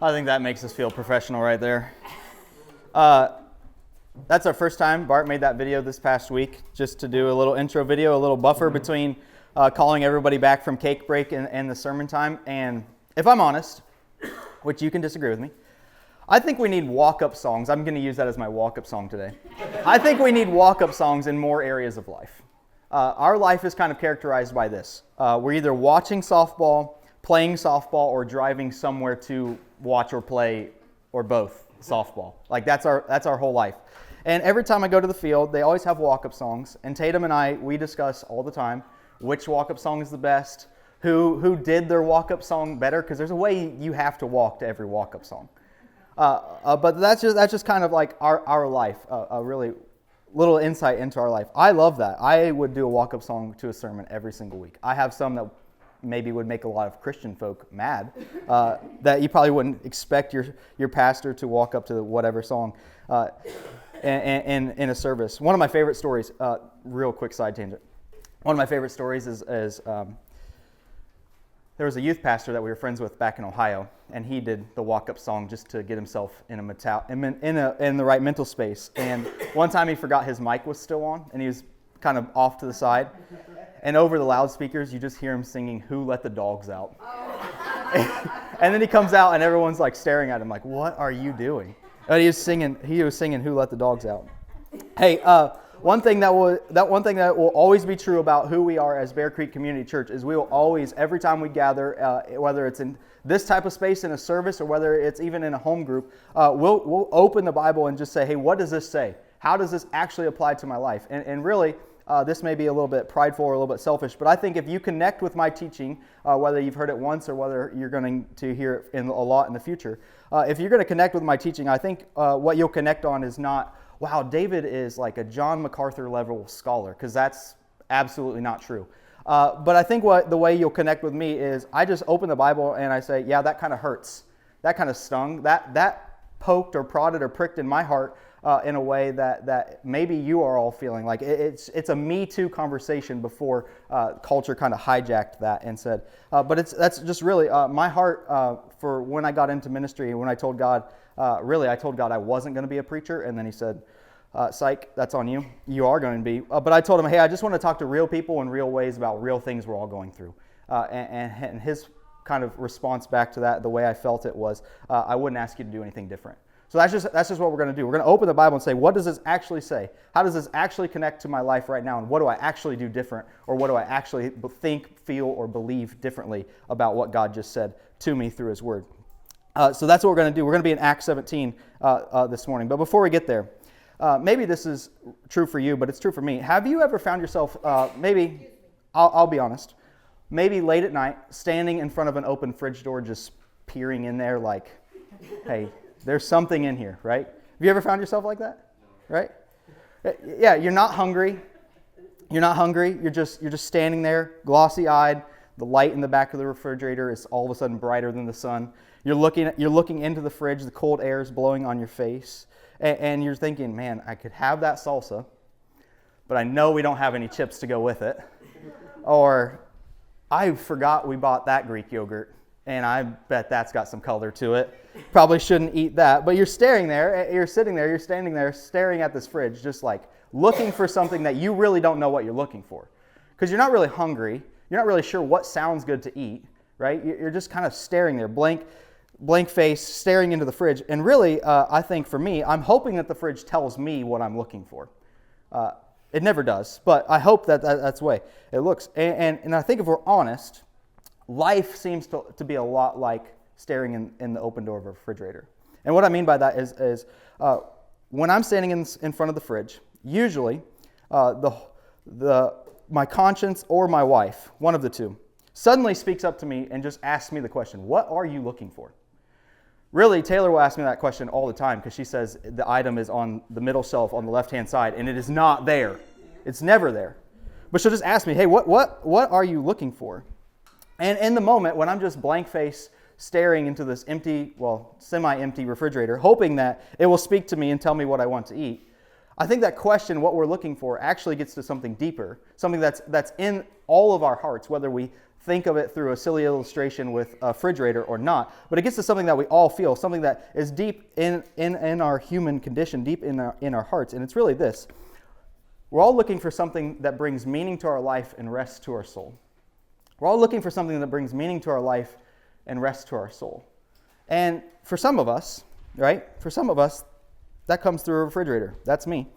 I think that makes us feel professional right there. That's our first time. Bart made that video this past week just to do a little intro video, a little buffer between calling everybody back from cake break and the sermon time. And if I'm honest, which you can disagree with me, I think we need walk-up songs. I'm going to use that as my walk-up song today. I think we need walk-up songs in more areas of life. Our life is kind of characterized by this. We're either watching softball, playing softball, or driving somewhere to watch or play, or both softball. Like that's our whole life. And every time I go to the field, they always have walk-up songs. And Tatum and I, we discuss all the time which walk-up song is the best, who did their walk-up song better, because there's a way you have to walk to every walk-up song. But that's just kind of like our life, a really little insight into our life. I love that. I would do a walk-up song to a sermon every single week. I have some that maybe would make a lot of Christian folk mad, that you probably wouldn't expect your pastor to walk up to whatever song in a service. One of my favorite stories, real quick side tangent. One of my favorite stories is there was a youth pastor that we were friends with back in Ohio, and he did the walk-up song just to get himself in the right mental space. And one time he forgot his mic was still on, and he was kind of off to the side. And over the loudspeakers, you just hear him singing, "Who Let the Dogs Out?" And then he comes out, and everyone's like staring at him, like, "What are you doing?" And he was singing, "Who Let the Dogs Out?" Hey, one thing that will always be true about who we are as Bear Creek Community Church is we will always, every time we gather, whether it's in this type of space in a service or whether it's even in a home group, we'll open the Bible and just say, "Hey, what does this say? How does this actually apply to my life?" And really, this may be a little bit prideful or a little bit selfish, but I think if you connect with my teaching, whether you've heard it once or whether you're going to hear it a lot in the future, if you're going to connect with my teaching, I think what you'll connect on is not, wow, David is like a John MacArthur level scholar, because that's absolutely not true. But I think the way you'll connect with me is I just open the Bible and I say, yeah, that kind of hurts. That kind of stung. That poked or prodded or pricked in my heart in a way that maybe you are all feeling. Like it's a Me Too conversation before culture kind of hijacked that and said, but that's just really my heart for when I got into ministry and when I told God, I told God I wasn't going to be a preacher, and then he said, psych, that's on you. You are going to be. But I told him, hey, I just want to talk to real people in real ways about real things we're all going through. And his kind of response back to that, the way I felt it was, I wouldn't ask you to do anything different. So that's just what we're going to do. We're going to open the Bible and say, what does this actually say? How does this actually connect to my life right now? And what do I actually do different? Or what do I actually think, feel, or believe differently about what God just said to me through his word? So that's what we're going to do. We're going to be in Acts 17 this morning. But before we get there, maybe this is true for you, but it's true for me. Have you ever found yourself, maybe, I'll be honest, maybe late at night, standing in front of an open fridge door, just peering in there like, hey, there's something in here, right? Have you ever found yourself like that? Right? Yeah, you're not hungry. You're just standing there, glossy-eyed. The light in the back of the refrigerator is all of a sudden brighter than the sun. You're looking into the fridge. The cold air is blowing on your face, and you're thinking, "Man, I could have that salsa, but I know we don't have any chips to go with it." Or, "I forgot we bought that Greek yogurt, and I bet that's got some color to it. Probably shouldn't eat that." But you're standing there, staring at this fridge, just like looking for something that you really don't know what you're looking for, because you're not really hungry. You're not really sure what sounds good to eat, right? You're just kind of staring there, blank face, staring into the fridge. And really, I think for me, I'm hoping that the fridge tells me what I'm looking for. It never does, but I hope that's the way it looks. And I think if we're honest, life seems to be a lot like staring in the open door of a refrigerator. And what I mean by that is when I'm standing in front of the fridge, usually my conscience or my wife, one of the two, suddenly speaks up to me and just asks me the question, "What are you looking for?" Really, Taylor will ask me that question all the time because she says the item is on the middle shelf on the left-hand side, and it is not there. It's never there. But she'll just ask me, "Hey, what are you looking for?" And in the moment when I'm just blank-faced staring into this empty, well, semi-empty refrigerator, hoping that it will speak to me and tell me what I want to eat, I think that question, what we're looking for, actually gets to something deeper, something that's in all of our hearts, whether we think of it through a silly illustration with a refrigerator or not, but it gets to something that we all feel, something that is deep in our human condition, deep in our hearts, and it's really this. We're all looking for something that brings meaning to our life and rest to our soul. We're all looking for something that brings meaning to our life and rest to our soul. And for some of us, right, that comes through a refrigerator. That's me.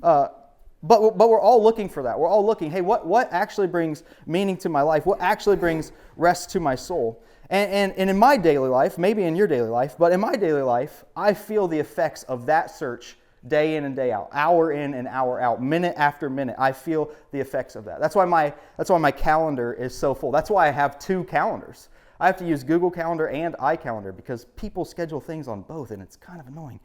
But we're all looking for that. We're all looking, hey, what actually brings meaning to my life? What actually brings rest to my soul? And in my daily life, maybe in your daily life, but in my daily life, I feel the effects of that search day in and day out, hour in and hour out, minute after minute. I feel the effects of that. That's why my calendar is so full. That's why I have 2 calendars. I have to use Google Calendar and iCalendar because people schedule things on both, and it's kind of annoying.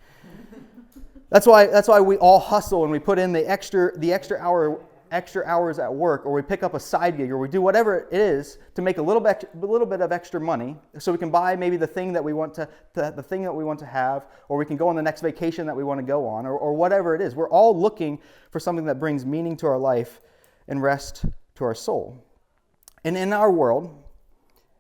That's why we all hustle and we put in the extra hours at work, or we pick up a side gig, or we do whatever it is to make a little bit of extra money, so we can buy maybe the thing that we want to have, or we can go on the next vacation that we want to go on, or whatever it is. We're all looking for something that brings meaning to our life and rest to our soul. And in our world,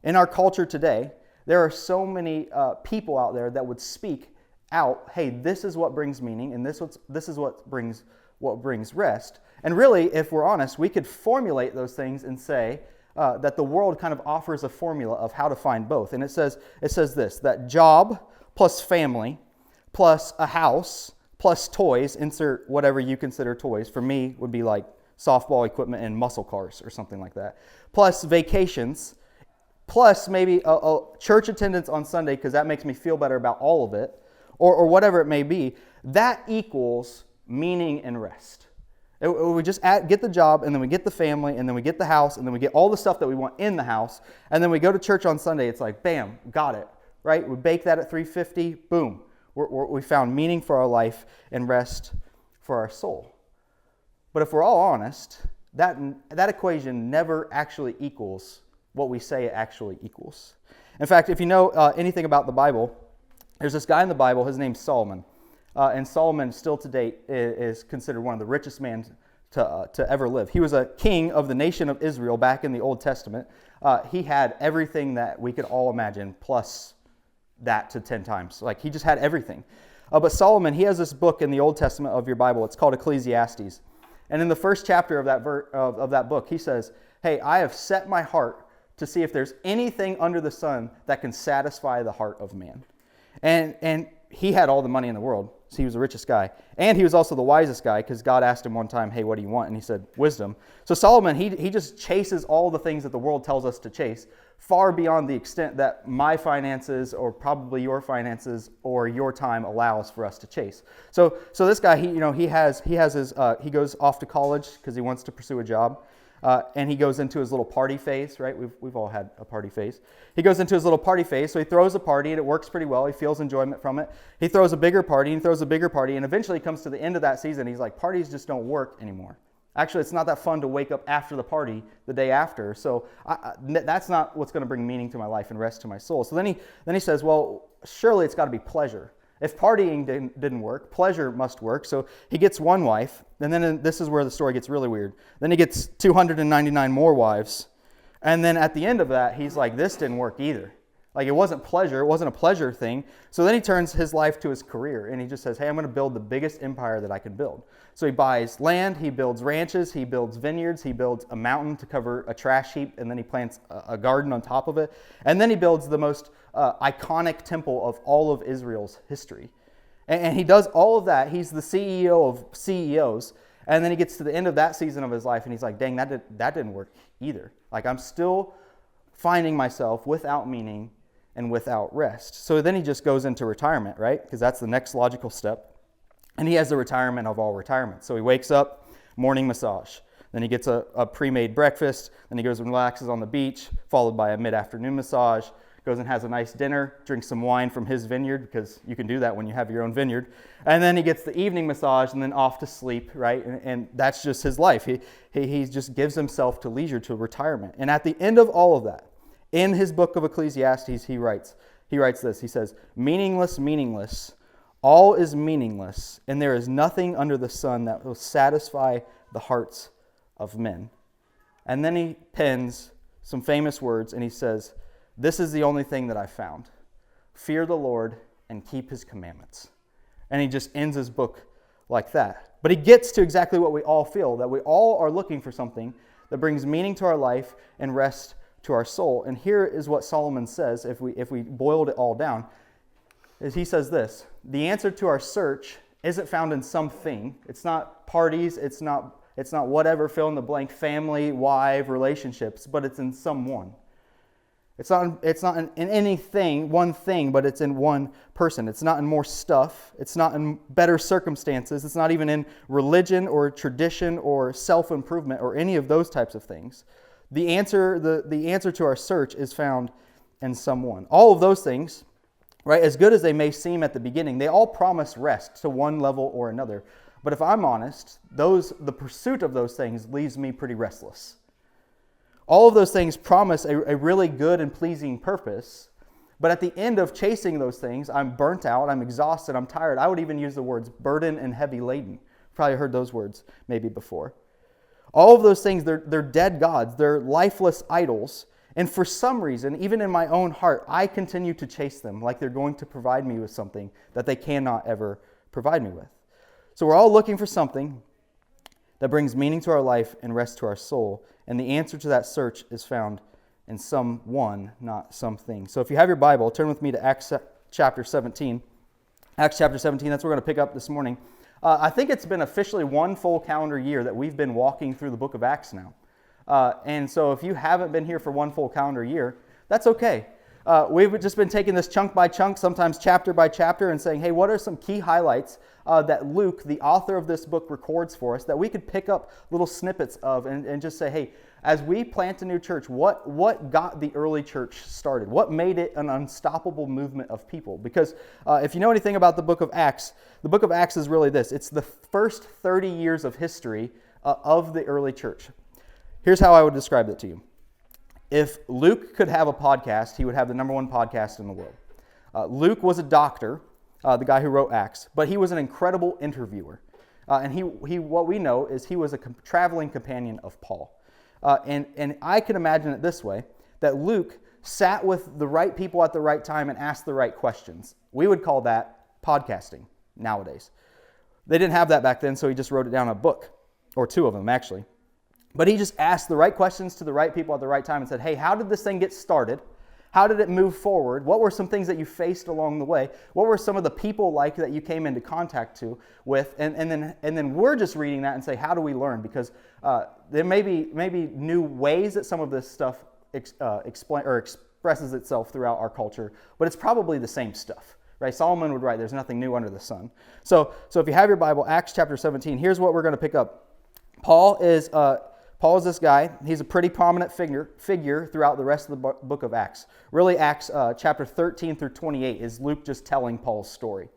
in our culture today, there are so many people out there that would speak out, hey, this is what brings meaning, and this is what brings rest. And really, if we're honest, we could formulate those things and say that the world kind of offers a formula of how to find both. And it says this, that job plus family plus a house plus toys, insert whatever you consider toys. For me, would be like softball equipment and muscle cars or something like that. Plus vacations, plus maybe a church attendance on Sunday because that makes me feel better about all of it, or whatever it may be. That equals meaning and rest. We just get the job, and then we get the family, and then we get the house, and then we get all the stuff that we want in the house, and then we go to church on Sunday. It's like, bam, got it, right? We bake that at 350, boom. We found meaning for our life and rest for our soul. But if we're all honest, that equation never actually equals what we say it actually equals. In fact, if you know anything about the Bible, there's this guy in the Bible, his name's Solomon. And Solomon, still to date, is considered one of the richest men to ever live. He was a king of the nation of Israel back in the Old Testament. He had everything that we could all imagine, plus that to 10 times. Like, he just had everything. But Solomon, he has this book in the Old Testament of your Bible. It's called Ecclesiastes. And in the first chapter of that book, he says, hey, I have set my heart to see if there's anything under the sun that can satisfy the heart of man. And he had all the money in the world, so he was the richest guy. And he was also the wisest guy, because God asked him one time, hey, what do you want? And he said, wisdom. So Solomon, he just chases all the things that the world tells us to chase, far beyond the extent that my finances, or probably your finances, or your time allows for us to chase. So this guy, he goes off to college because he wants to pursue a job. And he goes into his little party phase, right? We've all had a party phase. He goes into his little party phase, so he throws a party, and it works pretty well. He feels enjoyment from it. He throws a bigger party, and eventually he comes to the end of that season. He's like, parties just don't work anymore. Actually, it's not that fun to wake up after the party the day after. So that's not what's going to bring meaning to my life and rest to my soul. So then he says, well, surely it's got to be pleasure. If partying didn't work, pleasure must work. So he gets one wife, and then this is where the story gets really weird. Then he gets 299 more wives, and then at the end of that, he's like, this didn't work either. Like, it wasn't pleasure. It wasn't a pleasure thing. So then he turns his life to his career, and he just says, hey, I'm going to build the biggest empire that I can build. So he buys land, he builds ranches, he builds vineyards, he builds a mountain to cover a trash heap, and then he plants a garden on top of it. And then he builds the most iconic temple of all of Israel's history. And he does all of that. He's the CEO of CEOs. And then he gets to the end of that season of his life, and he's like, dang, that didn't work either. Like, I'm still finding myself without meaning and without rest. So then he just goes into retirement, right? Because that's the next logical step. And he has the retirement of all retirement. So he wakes up, morning massage. Then he gets a pre-made breakfast. Then he goes and relaxes on the beach, followed by a mid-afternoon massage. Goes and has a nice dinner, drinks some wine from his vineyard, because you can do that when you have your own vineyard. And then he gets the evening massage, and then off to sleep, right? And that's just his life. He just gives himself to leisure, to retirement. And at the end of all of that, in his book of Ecclesiastes, he writes this. He says, meaningless, meaningless, all is meaningless, and there is nothing under the sun that will satisfy the hearts of men. And then he pens some famous words, and he says, "This is the only thing that I found. Fear the Lord and keep his commandments." And he just ends his book like that. But he gets to exactly what we all feel, that we all are looking for something that brings meaning to our life and rest to our soul. And here is what Solomon says, if we boiled it all down, is he says this: the answer to our search isn't found in something. It's not parties, it's not whatever, fill in the blank, family, wife, relationships, but it's in someone. It's not in anything, one thing, but it's in one person. It's not in more stuff. It's not in better circumstances. It's not even in religion or tradition or self-improvement or any of those types of things. The answer to our search is found in someone. All of those things, right, as good as they may seem at the beginning, they all promise rest to one level or another. But if I'm honest, the pursuit of those things leaves me pretty restless. All of those things promise a really good and pleasing purpose, but at the end of chasing those things, I'm burnt out, I'm exhausted, I'm tired. I would even use the words burden and heavy laden. Probably heard those words maybe before. All of those things, they're dead gods, they're lifeless idols, and for some reason, even in my own heart, I continue to chase them like they're going to provide me with something that they cannot ever provide me with. So we're all looking for something that brings meaning to our life and rest to our soul. And the answer to that search is found in someone, not something. So if you have your Bible, turn with me to Acts chapter 17. Acts chapter 17, that's what we're going to pick up this morning. I think it's been officially one full calendar year that we've been walking through the book of Acts now. And so if you haven't been here for one full calendar year, that's okay. We've just been taking this chunk by chunk, sometimes chapter by chapter, and saying, hey, what are some key highlights that Luke, the author of this book, records for us that we could pick up little snippets of and just say, hey, as we plant a new church, what got the early church started? What made it an unstoppable movement of people? Because if you know anything about the book of Acts is really this. It's the first 30 years of history of the early church. Here's how I would describe it to you. If Luke could have a podcast, he would have the number one podcast in the world. Luke was a doctor, the guy who wrote Acts, but he was an incredible interviewer. And he what we know is he was a traveling companion of Paul. And I can imagine it this way, that Luke sat with the right people at the right time and asked the right questions. We would call that podcasting nowadays. They didn't have that back then, so he just wrote it down in a book, or two of them actually. But he just asked the right questions to the right people at the right time and said, hey, how did this thing get started? How did it move forward? What were some things that you faced along the way? What were some of the people like that you came into contact with? And then we're just reading that and say, how do we learn? Because there may be new ways that some of this stuff expresses itself throughout our culture, but it's probably the same stuff. Right? Solomon would write, there's nothing new under the sun. So if you have your Bible, Acts chapter 17, here's what we're going to pick up. Paul is this guy. He's a pretty prominent figure throughout the rest of the book of Acts. Really, Acts chapter 13 through 28 is Luke just telling Paul's story.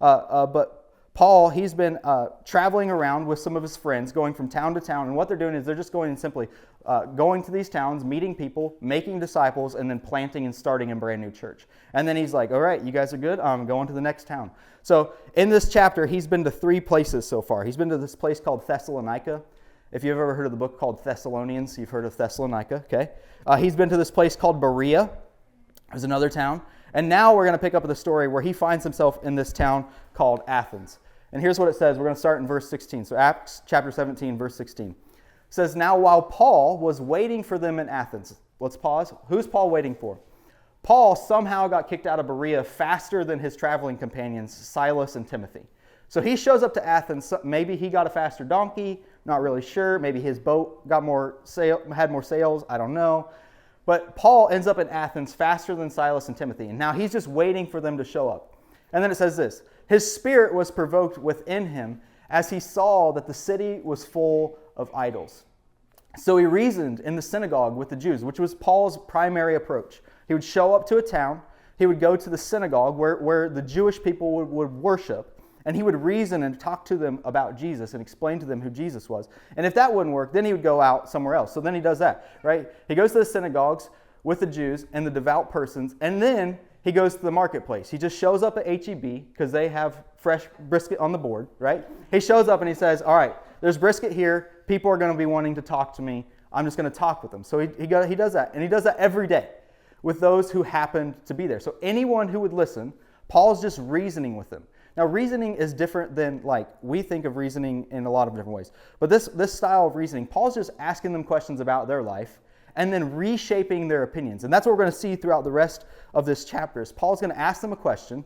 But Paul, he's been traveling around with some of his friends, going from town to town. And what they're doing is they're just going and simply going to these towns, meeting people, making disciples, and then planting and starting a brand new church. And then he's like, all right, you guys are good? I'm going to the next town. So in this chapter, he's been to 3 places so far. He's been to this place called Thessalonica. If you've ever heard of the book called Thessalonians, you've heard of Thessalonica, okay? He's been to this place called Berea. There's another town. And now we're going to pick up the story where he finds himself in this town called Athens. And here's what it says. We're going to start in verse 16. So Acts chapter 17, verse 16. It says, now while Paul was waiting for them in Athens. Let's pause. Who's Paul waiting for? Paul somehow got kicked out of Berea faster than his traveling companions, Silas and Timothy. So he shows up to Athens. Maybe he got a faster donkey. Not really sure. Maybe his boat had more sails. I don't know. But Paul ends up in Athens faster than Silas and Timothy. And now he's just waiting for them to show up. And then it says this. His spirit was provoked within him as he saw that the city was full of idols. So he reasoned in the synagogue with the Jews, which was Paul's primary approach. He would show up to a town. He would go to the synagogue where the Jewish people would worship. And he would reason and talk to them about Jesus and explain to them who Jesus was. And if that wouldn't work, then he would go out somewhere else. So then he does that, right? He goes to the synagogues with the Jews and the devout persons, and then he goes to the marketplace. He just shows up at H-E-B because they have fresh brisket on the board, right? He shows up and he says, all right, there's brisket here. People are going to be wanting to talk to me. I'm just going to talk with them. So he does that, and he does that every day with those who happened to be there. So anyone who would listen, Paul's just reasoning with them. Now, reasoning is different than, like, we think of reasoning in a lot of different ways. But this style of reasoning, Paul's just asking them questions about their life and then reshaping their opinions. And that's what we're going to see throughout the rest of this chapter. Is Paul's going to ask them a question,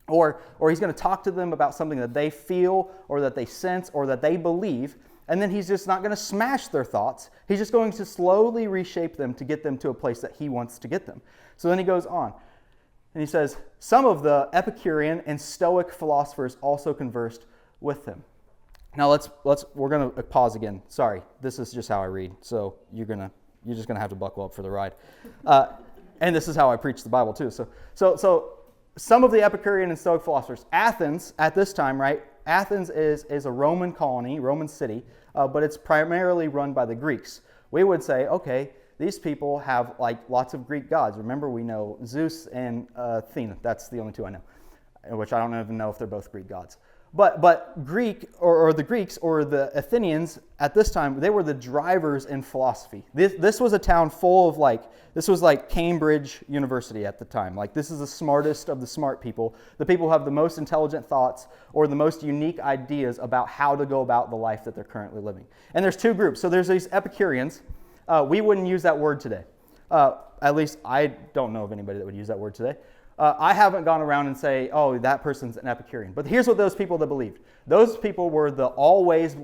or he's going to talk to them about something that they feel or that they sense or that they believe, and then he's just not going to smash their thoughts. He's just going to slowly reshape them to get them to a place that he wants to get them. So then he goes on. And he says, some of the Epicurean and Stoic philosophers also conversed with him. Now we're going to pause again. Sorry, this is just how I read, so you're just going to have to buckle up for the ride. And this is how I preach the Bible too. So some of the Epicurean and Stoic philosophers. Athens at this time, right? Athens is a Roman colony, Roman city, but it's primarily run by the Greeks. We would say, okay, these people have like lots of Greek gods. Remember, we know Zeus and Athena. That's the only two I know, which I don't even know if they're both Greek gods. But Greek or the Greeks or the Athenians at this time, they were the drivers in philosophy. This was a town full of this was like Cambridge University at the time. Like, this is the smartest of the smart people, the people who have the most intelligent thoughts or the most unique ideas about how to go about the life that they're currently living. And there's two groups. So there's these Epicureans. We wouldn't use that word today. At least I don't know of anybody that would use that word today. I haven't gone around and say, oh, that person's an Epicurean. But here's what those people that believed. Those people were the always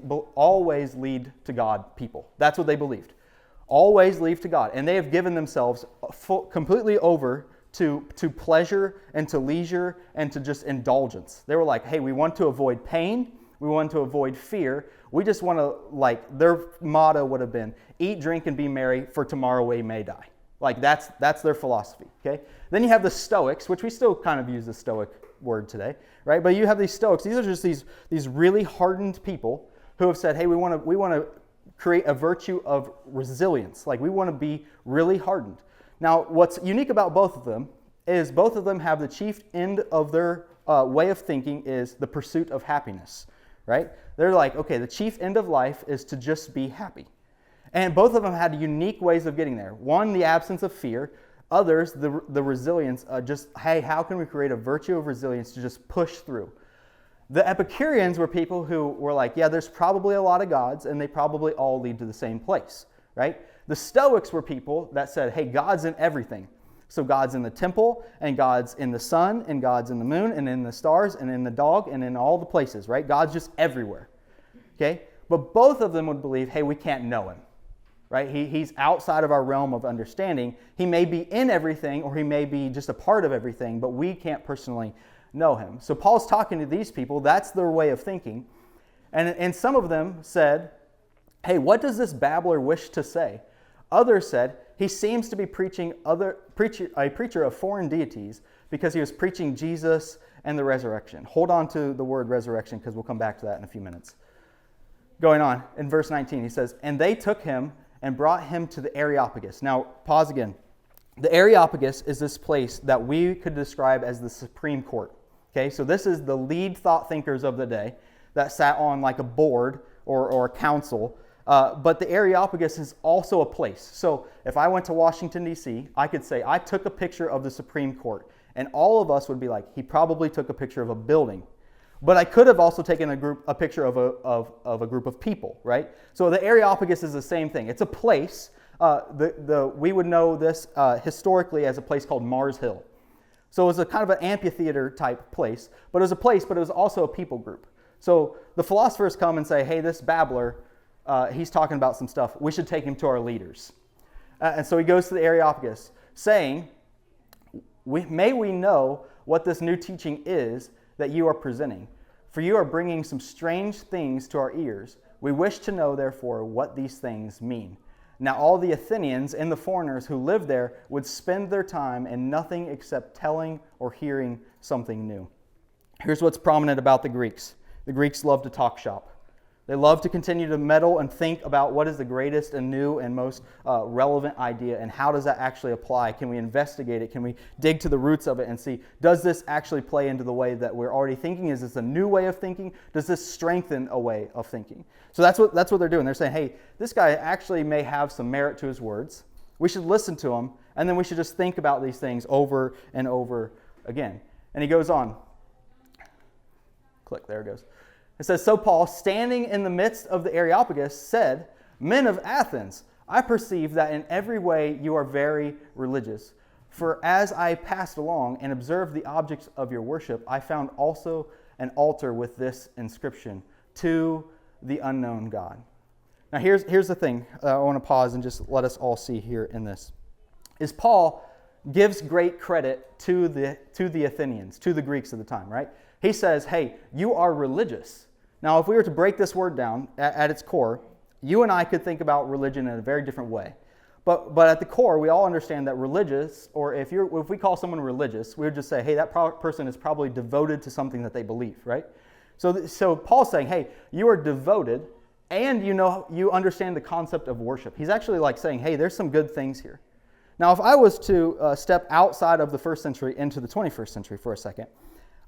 lead to God people. That's what they believed. Always lead to God. And they have given themselves completely over to pleasure and to leisure and to just indulgence. They were like, hey, we want to avoid pain. We want to avoid fear. We just want to, their motto would have been, eat, drink, and be merry, for tomorrow we may die. Like, that's their philosophy, okay? Then you have the Stoics, which we still kind of use the Stoic word today, right? But you have these Stoics. These are just these really hardened people who have said, hey, we want to create a virtue of resilience. Like, we want to be really hardened. Now, what's unique about both of them is both of them have the chief end of their way of thinking is the pursuit of happiness, right? They're like, okay, the chief end of life is to just be happy. And both of them had unique ways of getting there. One, the absence of fear. Others, the resilience, hey, how can we create a virtue of resilience to just push through? The Epicureans were people who were like, yeah, there's probably a lot of gods, and they probably all lead to the same place, right? The Stoics were people that said, hey, God's in everything. So God's in the temple, and God's in the sun, and God's in the moon, and in the stars, and in the dog, and in all the places, right? God's just everywhere, okay? But both of them would believe, hey, we can't know him. Right? He's outside of our realm of understanding. He may be in everything, or he may be just a part of everything, but we can't personally know him. So Paul's talking to these people. That's their way of thinking. And some of them said, hey, what does this babbler wish to say? Others said, he seems to be a preacher of foreign deities because he was preaching Jesus and the resurrection. Hold on to the word resurrection because we'll come back to that in a few minutes. Going on, in verse 19, he says, and they took him and brought him to the Areopagus. Now, pause again. The Areopagus is this place that we could describe as the Supreme Court. Okay, so this is the lead thought thinkers of the day that sat on like a board or a council. But the Areopagus is also a place. So if I went to Washington, D.C., I could say, I took a picture of the Supreme Court. And all of us would be like, he probably took a picture of a building. But I could have also taken a picture of a group of people, right? So the Areopagus is the same thing. It's a place. We would know this historically as a place called Mars Hill. So it was a kind of an amphitheater type place. But it was a place, but it was also a people group. So the philosophers come and say, hey, this babbler, he's talking about some stuff. We should take him to our leaders. And so he goes to the Areopagus saying, may we know what this new teaching is that you are presenting. For you are bringing some strange things to our ears. We wish to know, therefore, what these things mean. Now all the Athenians and the foreigners who lived there would spend their time in nothing except telling or hearing something new. Here's what's prominent about the Greeks. The Greeks love to talk shop. They love to continue to meddle and think about what is the greatest and new and most relevant idea, and how does that actually apply? Can we investigate it? Can we dig to the roots of it and see, does this actually play into the way that we're already thinking? Is this a new way of thinking? Does this strengthen a way of thinking? So that's what they're doing. They're saying, hey, this guy actually may have some merit to his words. We should listen to him, and then we should just think about these things over and over again. And he goes on. Click, there it goes. It says, so Paul, standing in the midst of the Areopagus, said, Men of Athens, I perceive that in every way you are very religious. For as I passed along and observed the objects of your worship, I found also an altar with this inscription, To the unknown God. Now here's the thing. I want to pause and just let us all see here in this. Is Paul gives great credit to the Athenians, to the Greeks of the time, right? He says, hey, you are religious. Now, if we were to break this word down at its core, you and I could think about religion in a very different way. But at the core, we all understand that religious, or if we call someone religious, we would just say, hey, that person is probably devoted to something that they believe, right? So Paul's saying, hey, you are devoted, and you understand the concept of worship. He's actually like saying, hey, there's some good things here. Now, if I was to step outside of the first century into the 21st century for a second,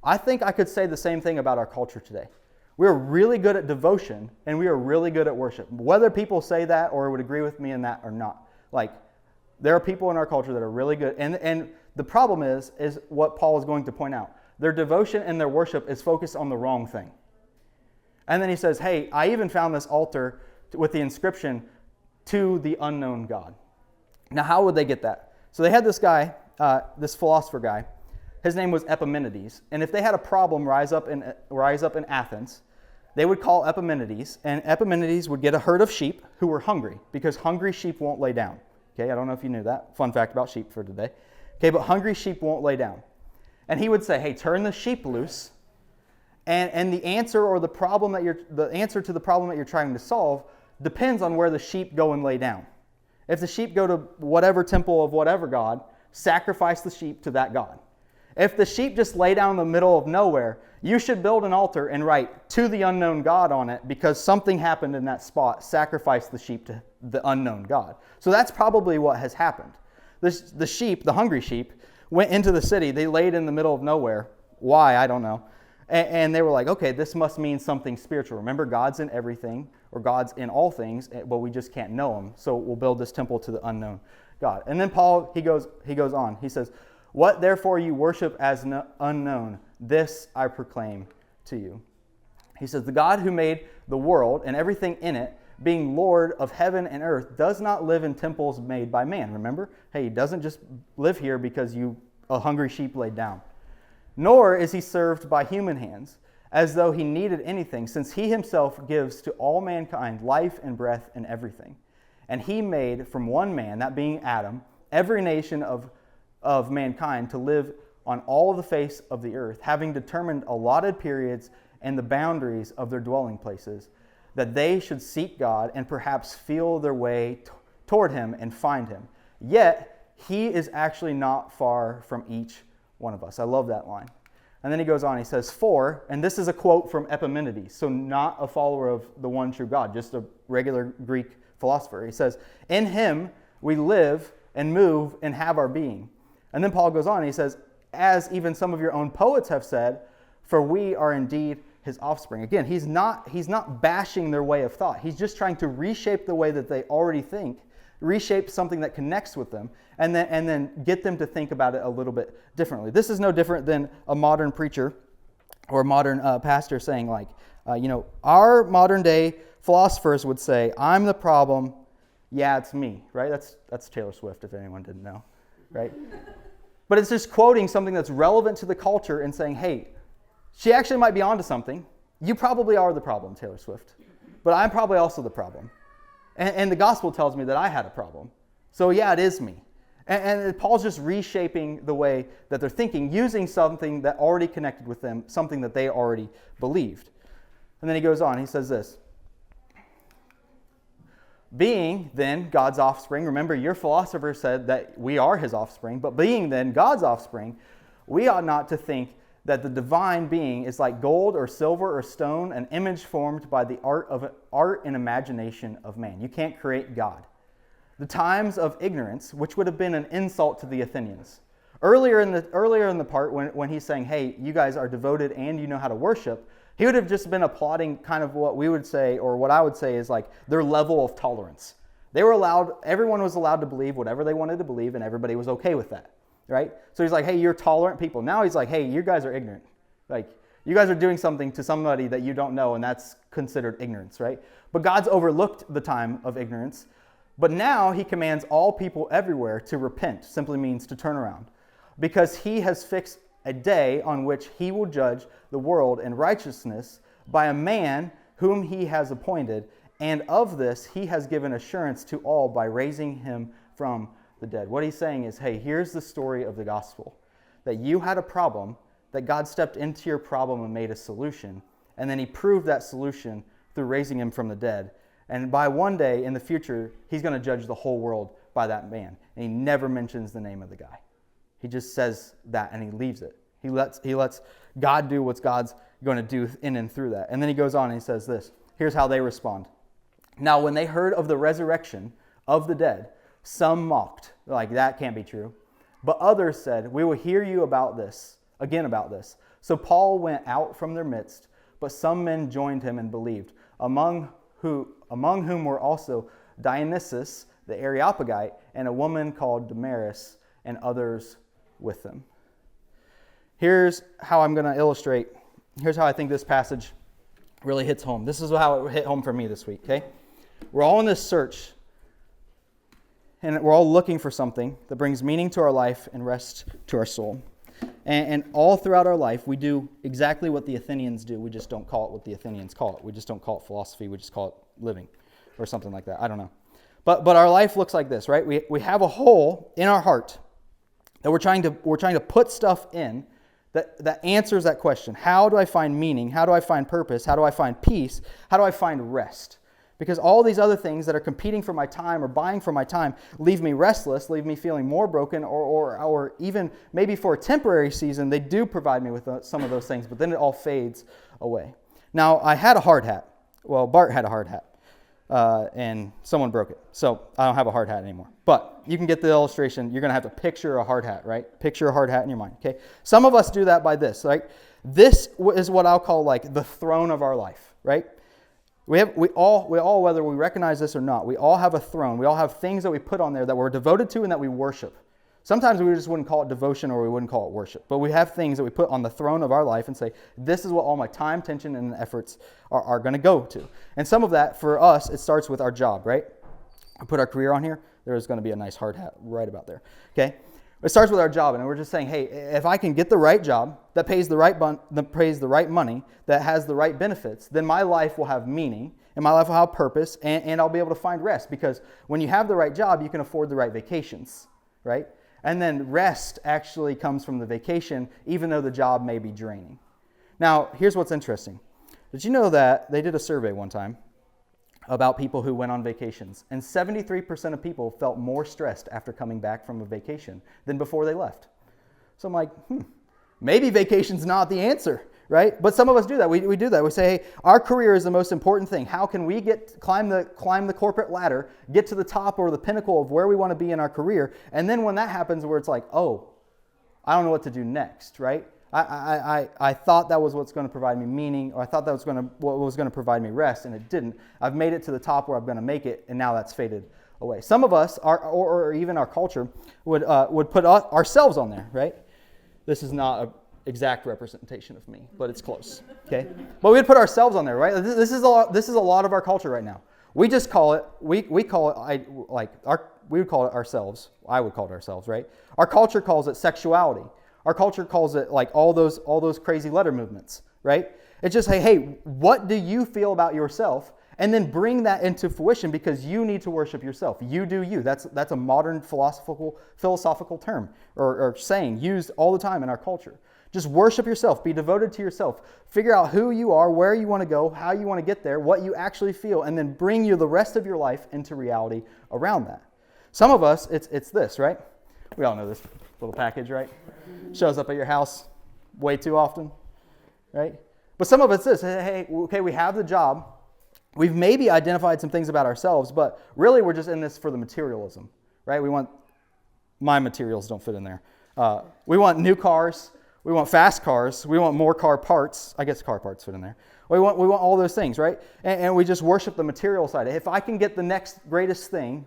I think I could say the same thing about our culture today. We're really good at devotion, and we are really good at worship. Whether people say that or would agree with me in that or not. Like, there are people in our culture that are really good. And the problem is what Paul is going to point out. Their devotion and their worship is focused on the wrong thing. And then he says, hey, I even found this altar with the inscription, To the unknown God. Now, how would they get that? So they had this guy, this philosopher guy. His name was Epimenides. And if they had a problem rise up in Athens, they would call Epimenides, and Epimenides would get a herd of sheep who were hungry, because hungry sheep won't lay down. Okay, I don't know if you knew that. Fun fact about sheep for today. Okay, but hungry sheep won't lay down. And he would say, hey, turn the sheep loose, and the answer to the problem that you're trying to solve depends on where the sheep go and lay down. If the sheep go to whatever temple of whatever god, sacrifice the sheep to that god. If the sheep just lay down in the middle of nowhere, you should build an altar and write To the unknown God on it, because something happened in that spot. Sacrifice the sheep to the unknown God. So that's probably what has happened. The sheep, the hungry sheep, went into the city. They laid in the middle of nowhere. Why? I don't know. And they were like, okay, this must mean something spiritual. Remember, God's in everything, or God's in all things, but we just can't know him. So we'll build this temple to the unknown God. And then Paul, he goes on. He says, what therefore you worship as unknown, this I proclaim to you. He says, the God who made the world and everything in it, being Lord of heaven and earth, does not live in temples made by man. Remember? Hey, he doesn't just live here because a hungry sheep laid down. Nor is he served by human hands, as though he needed anything, since he himself gives to all mankind life and breath and everything. And he made from one man, that being Adam, every nation of mankind to live on all of the face of the earth, having determined allotted periods and the boundaries of their dwelling places, that they should seek God and perhaps feel their way toward him and find him. Yet, he is actually not far from each one of us. I love that line. And then he goes on, he says, for, and this is a quote from Epimenides, so not a follower of the one true God, just a regular Greek philosopher. He says, in him we live and move and have our being. And then Paul goes on, and he says, as even some of your own poets have said, for we are indeed his offspring. Again, he's not bashing their way of thought. He's just trying to reshape the way that they already think, reshape something that connects with them, and then get them to think about it a little bit differently. This is no different than a modern preacher or a modern pastor saying, like, our modern day philosophers would say, I'm the problem, yeah, it's me, right? That's Taylor Swift, if anyone didn't know, right? But it's just quoting something that's relevant to the culture and saying, hey, she actually might be onto something. You probably are the problem, Taylor Swift. But I'm probably also the problem. And the gospel tells me that I had a problem. So yeah, it is me. And Paul's just reshaping the way that they're thinking, using something that already connected with them, something that they already believed. And then he goes on, he says this. Being then God's offspring, remember your philosopher said that we are his offspring, but being then God's offspring, we ought not to think that the divine being is like gold or silver or stone, an image formed by the art and imagination of man. You can't create God. The times of ignorance, which would have been an insult to the Athenians. Earlier in the part when he's saying, hey, you guys are devoted and you know how to worship, he would have just been applauding kind of what we would say, or what I would say is like their level of tolerance. Everyone was allowed to believe whatever they wanted to believe, and everybody was okay with that, right? So he's like, hey, you're tolerant people. Now he's like, hey, you guys are ignorant. Like, you guys are doing something to somebody that you don't know, and that's considered ignorance, right? But God's overlooked the time of ignorance. But now he commands all people everywhere to repent, simply means to turn around, because he has fixed a day on which he will judge the world in righteousness by a man whom he has appointed. And of this he has given assurance to all by raising him from the dead. What he's saying is, hey, here's the story of the gospel. That you had a problem, that God stepped into your problem and made a solution. And then he proved that solution through raising him from the dead. And by one day in the future, he's going to judge the whole world by that man. And he never mentions the name of the guy. He just says that and he leaves it. He lets God do what God's going to do in and through that. And then he goes on and he says this. Here's how they respond. Now, when they heard of the resurrection of the dead, some mocked. Like, that can't be true. But others said, we will hear you about this. So Paul went out from their midst, but some men joined him and believed, among whom were also Dionysius the Areopagite and a woman called Damaris, and others with them. Here's how I'm going to illustrate. Here's how I think this passage really hits home. This is how it hit home for me this week, okay? We're all in this search, and we're all looking for something that brings meaning to our life and rest to our soul. And all throughout our life, we do exactly what the Athenians do. We just don't call it what the Athenians call it. We just don't call it philosophy. We just call it living or something like that. I don't know. But our life looks like this, right? We have a hole in our heart that we're trying to put stuff in that answers that question. How do I find meaning? How do I find purpose? How do I find peace? How do I find rest? Because all these other things that are competing for my time or buying for my time leave me restless, leave me feeling more broken, or even maybe for a temporary season, they do provide me with some of those things, but then it all fades away. Now, I had a hard hat. Well, Bart had a hard hat, and someone broke it. So I don't have a hard hat anymore. But you can get the illustration. You're going to have to picture a hard hat, right? Picture a hard hat in your mind, okay? Some of us do that by this, right? This is what I'll call like the throne of our life, right? We all, whether we recognize this or not, we all have a throne. We all have things that we put on there that we're devoted to and that we worship. Sometimes we just wouldn't call it devotion or we wouldn't call it worship. But we have things that we put on the throne of our life and say, this is what all my time, attention, and efforts are going to go to. And some of that, for us, it starts with our job, right? I put our career on here. There's going to be a nice hard hat right about there, okay? It starts with our job, and we're just saying, hey, if I can get the right job that pays the right money, that has the right benefits, then my life will have meaning, and my life will have purpose, and I'll be able to find rest. Because when you have the right job, you can afford the right vacations, right? And then rest actually comes from the vacation, even though the job may be draining. Now, here's what's interesting. Did you know that they did a survey one time about people who went on vacations, and 73% of people felt more stressed after coming back from a vacation than before they left. So I'm like, maybe vacation's not the answer, right? But some of us do that. We do that. We say, hey, our career is the most important thing. How can we climb the corporate ladder, get to the top or the pinnacle of where we want to be in our career? And then when that happens, where it's like, oh, I don't know what to do next, right? I thought that was what's going to provide me meaning, or I thought that was what was going to provide me rest, and it didn't. I've made it to the top where I'm going to make it, and now that's faded away. Some of us, or even our culture, would put ourselves on there, right? This is not an exact representation of me, but it's close, okay? But we'd put ourselves on there, right? This is a lot of our culture right now. We just call it, we would call it ourselves. I would call it ourselves, right? Our culture calls it sexuality. Our culture calls it like all those crazy letter movements, right? It's just, hey, what do you feel about yourself? And then bring that into fruition, because you need to worship yourself. You do you. That's a modern philosophical term or saying used all the time in our culture. Just worship yourself. Be devoted to yourself. Figure out who you are, where you want to go, how you want to get there, what you actually feel, and then bring you the rest of your life into reality around that. Some of us, it's this, right? We all know this little package, right? Shows up at your house. way too often, right? But some of it's this, hey, okay, we have the job. We've maybe identified some things about ourselves, but really we're just in this for the materialism, right? We want, my materials don't fit in there. We want new cars. We want fast cars. We want more car parts. I guess car parts fit in there. We want all those things, right? And we just worship the material side. If I can get the next greatest thing,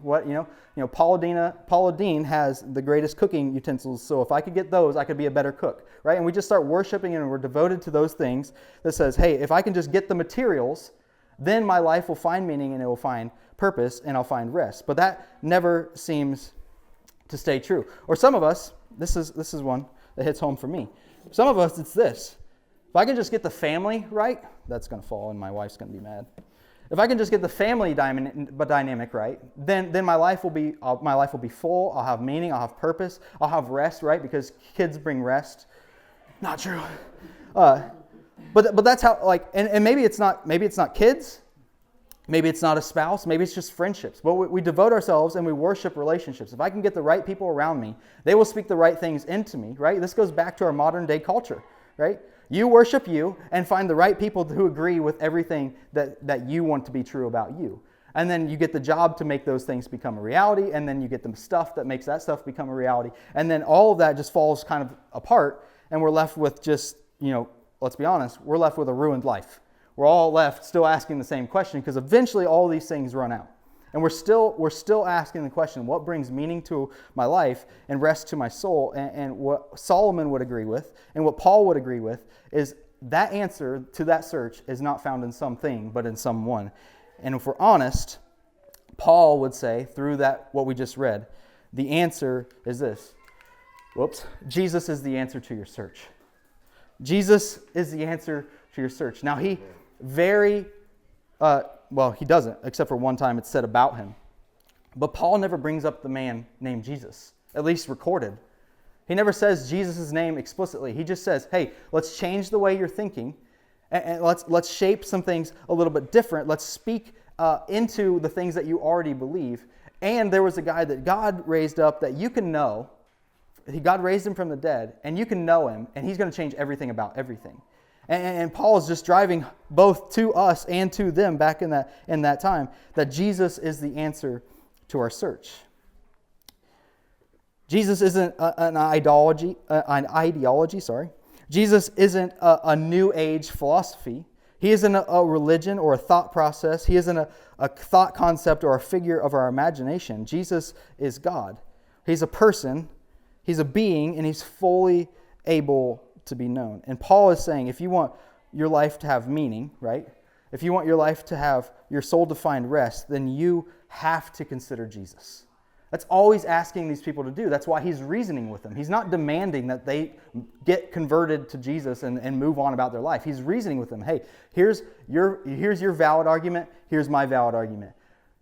Paula Deen has the greatest cooking utensils, so if I could get those, I could be a better cook, right? And we just start worshiping and we're devoted to those things that says, hey, if I can just get the materials, then my life will find meaning and it will find purpose and I'll find rest. But that never seems to stay true. Or some of us, this is one that hits home for me. Some of us, it's this. If I can just get the family right, that's going to fall and my wife's going to be mad. If I can just get the family dynamic right, then my life will be full. I'll have meaning. I'll have purpose. I'll have rest, right? Because kids bring rest. Not true. But that's how, and maybe it's not kids. Maybe it's not a spouse. Maybe it's just friendships. But we devote ourselves and we worship relationships. If I can get the right people around me, they will speak the right things into me, right? This goes back to our modern day culture, right? You worship you and find the right people who agree with everything that you want to be true about you. And then you get the job to make those things become a reality. And then you get the stuff that makes that stuff become a reality. And then all of that just falls kind of apart. And we're left with just, let's be honest, we're left with a ruined life. We're all left still asking the same question because eventually all these things run out. And we're still asking the question, what brings meaning to my life and rest to my soul? And what Solomon would agree with and what Paul would agree with is that answer to that search is not found in something, but in someone. And if we're honest, Paul would say through that what we just read, the answer is this. Jesus is the answer to your search. Jesus is the answer to your search. Now he he doesn't, except for one time it's said about him. But Paul never brings up the man named Jesus, at least recorded. He never says Jesus' name explicitly. He just says, hey, let's change the way you're thinking, and let's shape some things a little bit different. Let's speak into the things that you already believe. And there was a guy that God raised up that you can know. God raised him from the dead, and you can know him, and he's going to change everything about everything. And Paul is just driving both to us and to them back in that time that Jesus is the answer to our search. Jesus isn't an ideology. Jesus isn't a new age philosophy. He isn't a religion or a thought process. He isn't a thought concept or a figure of our imagination. Jesus is God. He's a person. He's a being, and he's fully able to be known. And Paul is saying, if you want your life to have meaning, right? If you want your life to have your soul to find rest, then you have to consider Jesus. That's all he's asking these people to do. That's why he's reasoning with them. He's not demanding that they get converted to Jesus and move on about their life. He's reasoning with them. Hey, here's your valid argument. Here's my valid argument.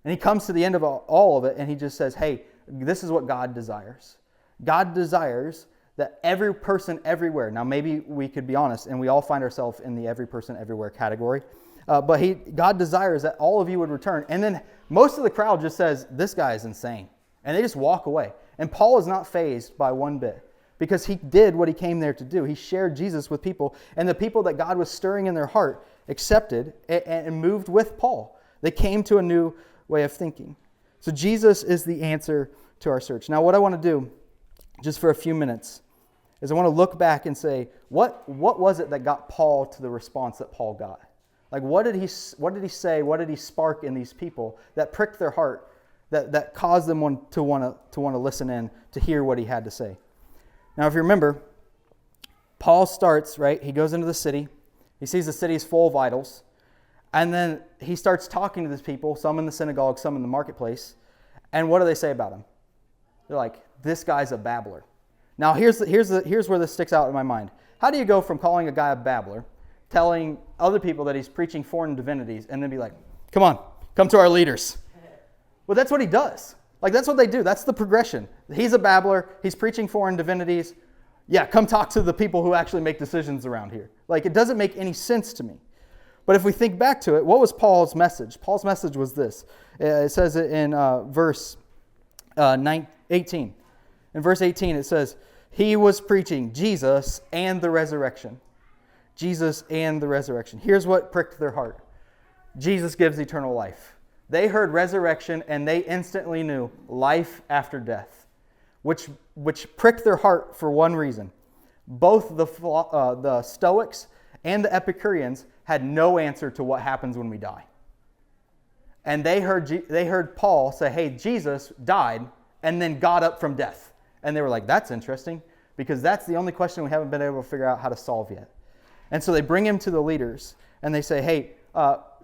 And he comes to the end of all of it, and he just says, hey, this is what God desires. God desires that every person everywhere, now maybe we could be honest, and we all find ourselves in the every person everywhere category, but God desires that all of you would return. And then most of the crowd just says, this guy is insane. And they just walk away. And Paul is not fazed by one bit because he did what he came there to do. He shared Jesus with people, and the people that God was stirring in their heart accepted and moved with Paul. They came to a new way of thinking. So Jesus is the answer to our search. Now what I want to do, just for a few minutes, is I want to look back and say, what was it that got Paul to the response that Paul got? Like what did he say? What did he spark in these people that pricked their heart, that caused them to want to listen in, to hear what he had to say? Now, if you remember, Paul starts, right? He goes into the city. He sees the city is full of idols. And then he starts talking to these people, some in the synagogue, some in the marketplace. And what do they say about him? They're like, this guy's a babbler. Now, here's where this sticks out in my mind. How do you go from calling a guy a babbler, telling other people that he's preaching foreign divinities, and then be like, come to our leaders? Well, that's what he does. Like, that's what they do. That's the progression. He's a babbler. He's preaching foreign divinities. Yeah, come talk to the people who actually make decisions around here. Like, it doesn't make any sense to me. But if we think back to it, what was Paul's message? Paul's message was this. It says it in verse 18. In verse 18, it says, He was preaching Jesus and the resurrection. Jesus and the resurrection. Here's what pricked their heart. Jesus gives eternal life. They heard resurrection and they instantly knew life after death, which pricked their heart for one reason. Both the Stoics and the Epicureans had no answer to what happens when we die. And they heard Paul say, hey, Jesus died and then got up from death. And they were like, that's interesting, because that's the only question we haven't been able to figure out how to solve yet. And so they bring him to the leaders and they say, hey,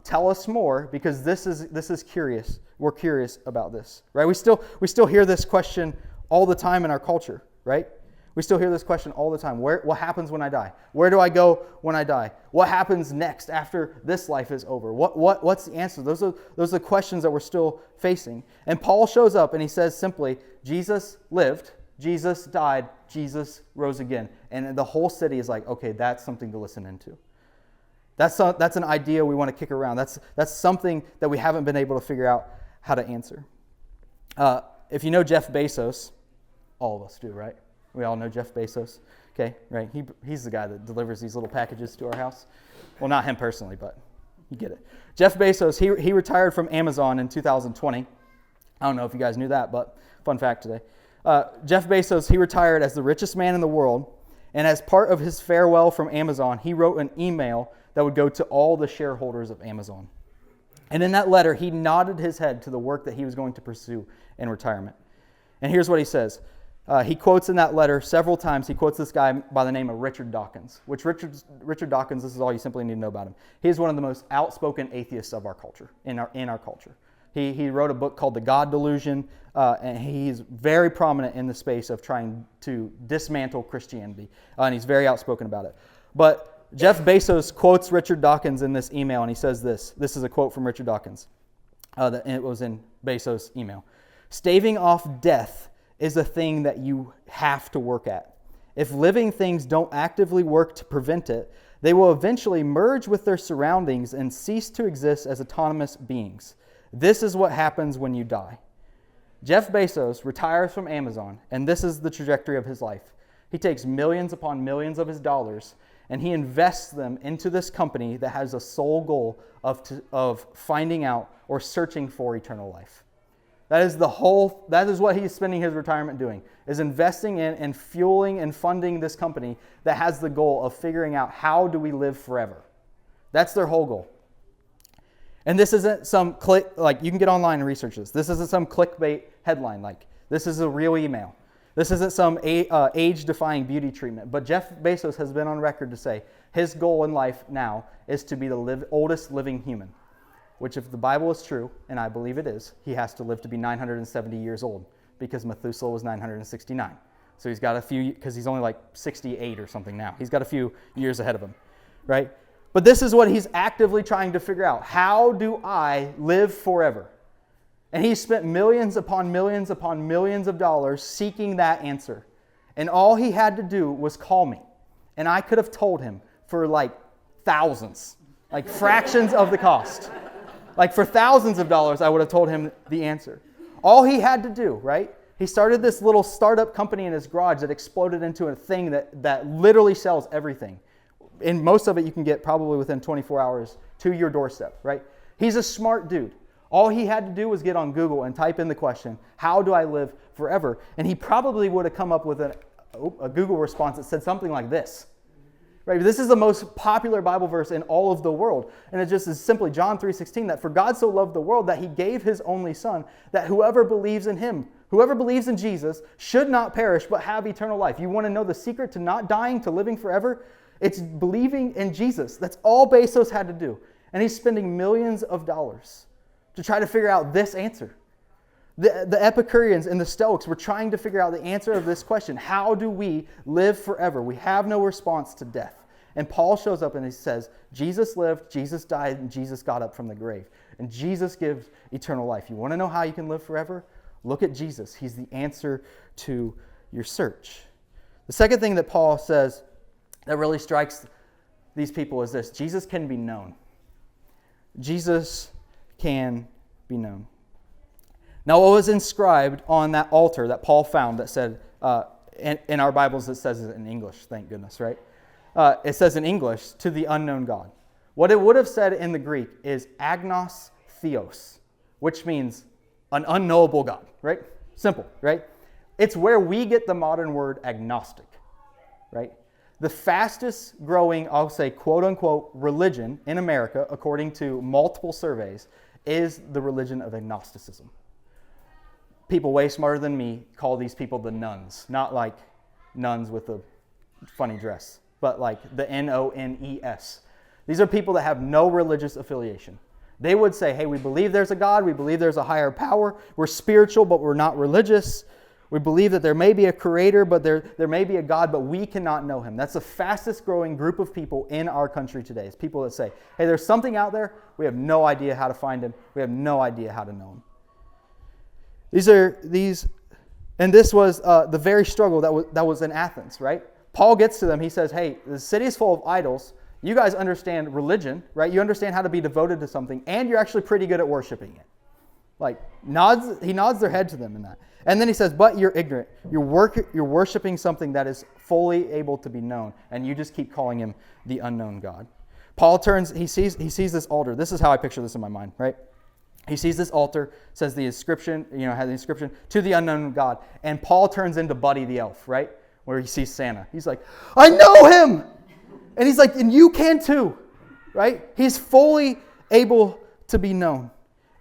tell us more, because this is curious. We're curious about this, right? We still hear this question all the time in our culture, right? We still hear this question all the time. What happens when I die? Where do I go when I die? What happens next after this life is over? What's the answer? Those are the questions that we're still facing. And Paul shows up and he says simply, Jesus lived, Jesus died, Jesus rose again. And the whole city is like, okay, that's something to listen into. That's an idea we want to kick around. That's something that we haven't been able to figure out how to answer. If you know Jeff Bezos, all of us do, right? We all know Jeff Bezos. Okay, right? He's the guy that delivers these little packages to our house. Well, not him personally, but you get it. Jeff Bezos, he retired from Amazon in 2020. I don't know if you guys knew that, but fun fact today. Jeff Bezos, he retired as the richest man in the world, and as part of his farewell from Amazon, he wrote an email that would go to all the shareholders of Amazon. And in that letter, he nodded his head to the work that he was going to pursue in retirement. And here's what he says. He quotes in that letter several times, he quotes this guy by the name of Richard Dawkins, which Richard Dawkins, this is all you simply need to know about him. He is one of the most outspoken atheists of our culture, in our culture. He wrote a book called The God Delusion, and he's very prominent in the space of trying to dismantle Christianity, and he's very outspoken about it. But Jeff Bezos quotes Richard Dawkins in this email, and he says this. This is a quote from Richard Dawkins. It was in Bezos' email. Staving off death is a thing that you have to work at. If living things don't actively work to prevent it, they will eventually merge with their surroundings and cease to exist as autonomous beings. This is what happens when you die. Jeff Bezos retires from Amazon, and this is the trajectory of his life. He takes millions upon millions of his dollars, and he invests them into this company that has a sole goal of finding out or searching for eternal life. That is what he's spending his retirement doing, is investing in and fueling and funding this company that has the goal of figuring out how do we live forever. That's their whole goal. And this isn't some you can get online and research this. This isn't some clickbait headline. This is a real email. This isn't some age-defying beauty treatment. But Jeff Bezos has been on record to say his goal in life now is to be the oldest living human. Which, if the Bible is true, and I believe it is, he has to live to be 970 years old, because Methuselah was 969. So he's got a few, because he's only like 68 or something now. He's got a few years ahead of him, right? But this is what he's actively trying to figure out. How do I live forever? And he spent millions upon millions upon millions of dollars seeking that answer. And all he had to do was call me. And I could have told him for like thousands, like fractions of the cost. Like for thousands of dollars, I would have told him the answer. All he had to do, right? He started this little startup company in his garage that exploded into a thing that literally sells everything. And most of it you can get probably within 24 hours to your doorstep, right? He's a smart dude. All he had to do was get on Google and type in the question, how do I live forever? And he probably would have come up with a Google response that said something like this. Right? This is the most popular Bible verse in all of the world. And it just is simply John 3:16, that for God so loved the world that he gave his only son, that whoever believes in him, whoever believes in Jesus, should not perish but have eternal life. You want to know the secret to not dying, to living forever? It's believing in Jesus. That's all Bezos had to do. And he's spending millions of dollars to try to figure out this answer. The Epicureans and the Stoics were trying to figure out the answer of this question. How do we live forever? We have no response to death. And Paul shows up and he says, Jesus lived, Jesus died, and Jesus got up from the grave. And Jesus gives eternal life. You want to know how you can live forever? Look at Jesus. He's the answer to your search. The second thing that Paul says that really strikes these people is this. Jesus can be known. Jesus can be known. Now, what was inscribed on that altar that Paul found that said, in our Bibles it says it in English, thank goodness, right? It says in English, to the unknown God. What it would have said in the Greek is agnos theos, which means an unknowable God, right? Simple, right? It's where we get the modern word agnostic, right? The fastest growing, I'll say, quote unquote, religion in America, according to multiple surveys, is the religion of agnosticism. People way smarter than me call these people the nuns, not like nuns with a funny dress, but like the N-O-N-E-S. These are people that have no religious affiliation. They would say, hey, we believe there's a God, we believe there's a higher power, we're spiritual, but we're not religious. We believe that there may be a creator, but there may be a God, but we cannot know him. That's the fastest growing group of people in our country today. It's people that say, hey, there's something out there, we have no idea how to find him, we have no idea how to know him. And this was the very struggle that was in Athens, right? Paul gets to them, he says, hey, the city is full of idols. You guys understand religion, right? You understand how to be devoted to something, and you're actually pretty good at worshiping it. Like, he nods their head to them in that. And then he says, but you're ignorant. You're worshiping something that is fully able to be known, and you just keep calling him the unknown God. Paul turns, he sees this altar. This is how I picture this in my mind, right? He sees this altar, says the inscription, has the inscription, to the unknown God. And Paul turns into Buddy the Elf, right? Where he sees Santa. He's like, I know him! And he's like, and you can too, right? He's fully able to be known.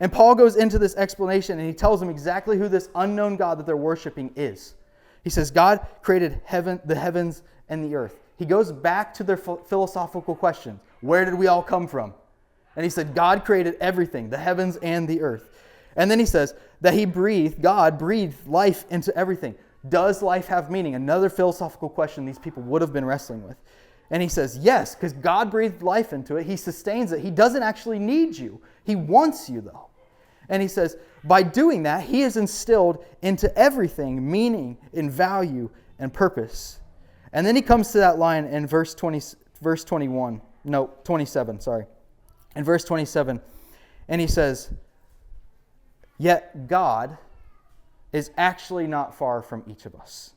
And Paul goes into this explanation and he tells them exactly who this unknown God that they're worshiping is. He says, God created the heavens and the earth. He goes back to their philosophical question. Where did we all come from? And he said, God created everything, the heavens and the earth. And then he says that God breathed life into everything. Does life have meaning? Another philosophical question these people would have been wrestling with. And he says, yes, because God breathed life into it. He sustains it. He doesn't actually need you. He wants you, though. And he says, by doing that, he has instilled into everything meaning and value and purpose. And then he comes to that line in verse 27. In verse 27, and he says, yet God is actually not far from each of us.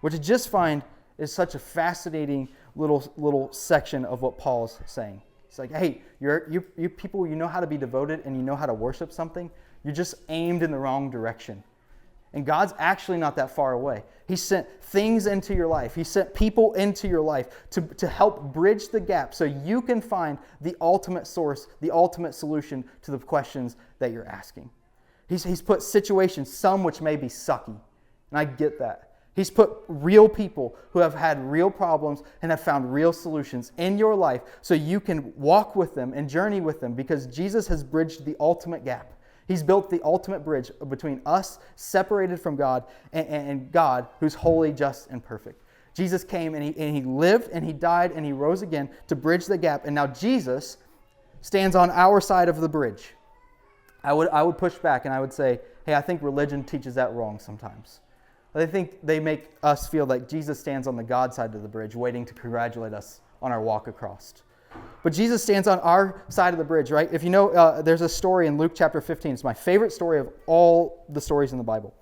Which I just find is such a fascinating little section of what Paul's saying. It's like, hey, you people, you know how to be devoted and you know how to worship something. You're just aimed in the wrong direction. And God's actually not that far away. He sent things into your life. He sent people into your life to help bridge the gap so you can find the ultimate source, the ultimate solution to the questions that you're asking. He's put situations, some which may be sucky. And I get that. He's put real people who have had real problems and have found real solutions in your life so you can walk with them and journey with them because Jesus has bridged the ultimate gap. He's built the ultimate bridge between us, separated from God, and God, who's holy, just, and perfect. Jesus came and he lived and he died and he rose again to bridge the gap. And now Jesus stands on our side of the bridge. I would push back and I would say, hey, I think religion teaches that wrong sometimes. I think they make us feel like Jesus stands on the God side of the bridge waiting to congratulate us on our walk across. But Jesus stands on our side of the bridge, right? If you know, there's a story in Luke chapter 15. It's my favorite story of all the stories in the Bible.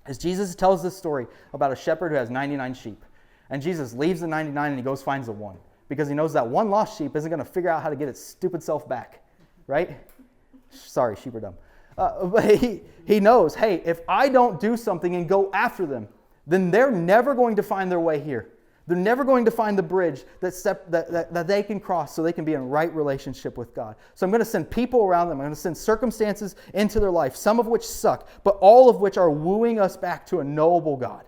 As Jesus tells this story about a shepherd who has 99 sheep. And Jesus leaves the 99 and he goes finds the one. Because he knows that one lost sheep isn't going to figure out how to get its stupid self back. Right? Sorry, sheep are dumb. But he knows, hey, if I don't do something and go after them, then they're never going to find their way here. They're never going to find the bridge that they can cross so they can be in right relationship with God. So I'm going to send people around them. I'm going to send circumstances into their life, some of which suck, but all of which are wooing us back to a knowable God.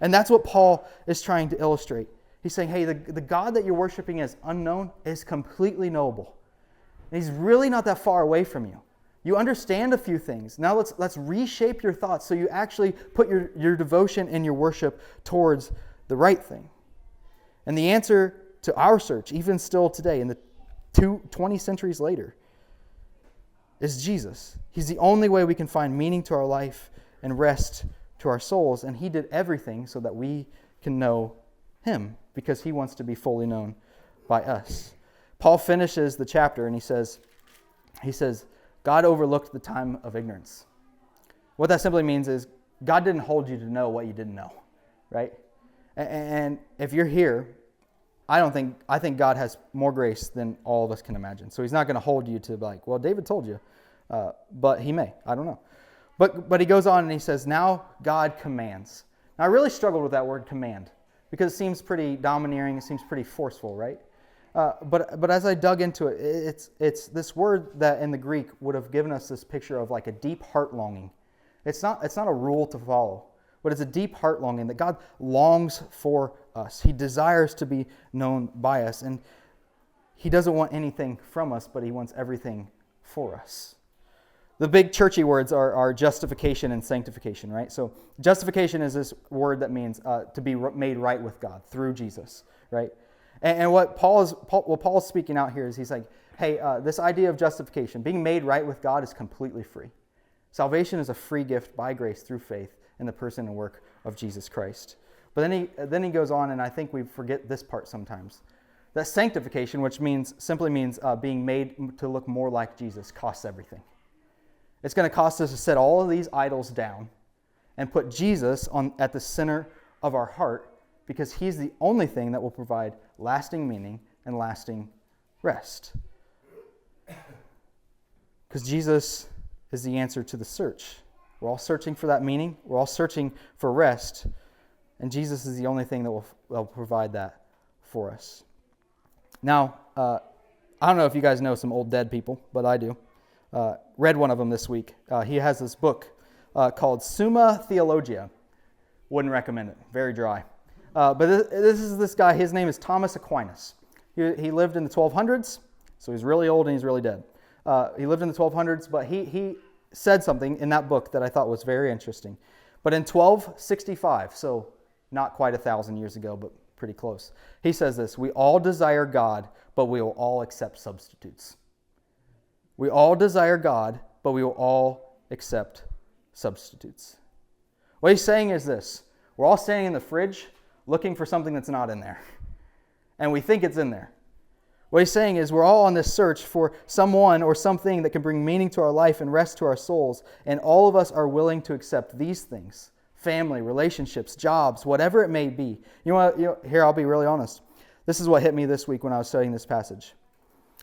And that's what Paul is trying to illustrate. He's saying, hey, the God that you're worshiping as unknown is completely knowable. And he's really not that far away from you. You understand a few things. Now let's reshape your thoughts so you actually put your devotion and your worship towards the right thing. And the answer to our search, even still today, in the 20 centuries later, is Jesus. He's the only way we can find meaning to our life and rest to our souls. And he did everything so that we can know him because he wants to be fully known by us. Paul finishes the chapter and he says, God overlooked the time of ignorance. What that simply means is God didn't hold you to know what you didn't know. right? And if you're here, I think God has more grace than all of us can imagine. So he's not going to hold you to like, well, David told you, but he may. I don't know. But he goes on and he says, now God commands. Now, I really struggled with that word command because it seems pretty domineering. It seems pretty forceful, right? But as I dug into it, it's this word that in the Greek would have given us this picture of like a deep heart longing. It's not a rule to follow, but it's a deep heart longing that God longs for us. He desires to be known by us, and he doesn't want anything from us, but he wants everything for us. The big churchy words are justification and sanctification, right? So justification is this word that means to be made right with God through Jesus, right? And what Paul's speaking out here is he's like, hey, this idea of justification, being made right with God, is completely free. Salvation is a free gift by grace through faith in the person and work of Jesus Christ. But then he goes on, and I think we forget this part sometimes. That sanctification, which simply means being made to look more like Jesus, costs everything. It's going to cost us to set all of these idols down and put Jesus at the center of our heart, because he's the only thing that will provide lasting meaning and lasting rest. Because Jesus is the answer to the search. We're all searching for that meaning. We're all searching for rest. And Jesus is the only thing that will provide that for us. Now, I don't know if you guys know some old dead people, but I do. Read one of them this week. He has this book called Summa Theologia. Wouldn't recommend it. Very dry. But this is this guy. His name is Thomas Aquinas. He lived in the 1200s, so he's really old and he's really dead. He lived in the 1200s, but he said something in that book that I thought was very interesting. But in 1265, so not quite 1,000 years ago, but pretty close, he says this: we all desire God, but we will all accept substitutes. We all desire God, but we will all accept substitutes. What he's saying is this: we're all standing in the fridge looking for something that's not in there. And we think it's in there. What he's saying is we're all on this search for someone or something that can bring meaning to our life and rest to our souls. And all of us are willing to accept these things: family, relationships, jobs, whatever it may be. You know what? Here, I'll be really honest. This is what hit me this week when I was studying this passage.